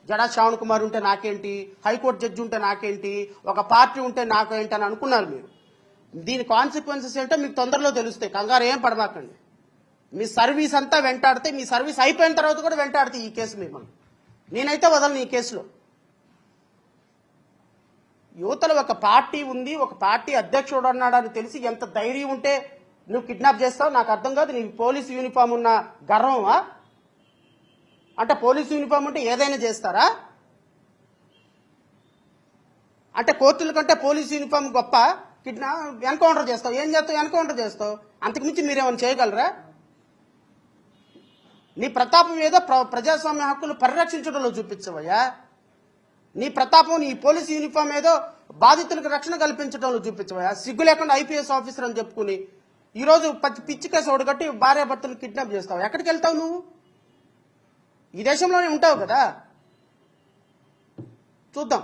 జడా శ్రావణ్ కుమార్ ఉంటే నాకేంటి, high court judge ఉంటే నాకేంటి, ఒక పార్టీ ఉంటే నాకేంటి అని అనుకున్నారు మీరు. దీని కాన్సిక్వెన్సెస్ ఏంటో మీకు తొందరలో తెలుస్తాయి, కంగారు ఏం పడమాకండి. మీ సర్వీస్ అంతా వెంటాడితే, మీ సర్వీస్ అయిపోయిన తర్వాత కూడా వెంటాడితే ఈ కేసు మిమ్మల్ని. నేనైతే వదలను ఈ కేసులో. యువతలో ఒక పార్టీ ఉంది, ఒక పార్టీ అధ్యక్షుడు అన్నాడని తెలిసి ఎంత ధైర్యం ఉంటే నువ్వు కిడ్నాప్ చేస్తావు నాకు అర్థం కాదు. నీ పోలీసు యూనిఫామ్ ఉన్న గర్వమా? అంటే పోలీసు యూనిఫామ్ ఉంటే ఏదైనా చేస్తారా? అంటే కోర్టుల కంటే పోలీసు యూనిఫామ్ గొప్ప? ఎన్కౌంటర్ చేస్తావు, ఏం చేస్తావు? ఎన్కౌంటర్ చేస్తావు. అంతకుమించి మీరేమైనా చేయగలరా? నీ ప్రతాపం ఏదో ప్రజాస్వామ్య హక్కులు పరిరక్షించడంలో చూపించవయ్యా. నీ ప్రతాపం, నీ పోలీసు యూనిఫామ్ ఏదో బాధితులకు రక్షణ కల్పించడంలో చూపించవయ్యా. సిగ్గు లేకుండా ఐపీఎస్ ఆఫీసర్ అని చెప్పుకుని ఈరోజు పిచ్చి కేసు ఓడగట్టి భార్యాభర్తలు కిడ్నాప్ చేస్తావు. ఎక్కడికి వెళ్తావు నువ్వు? ఈ దేశంలోనే ఉంటావు కదా. చూద్దాం.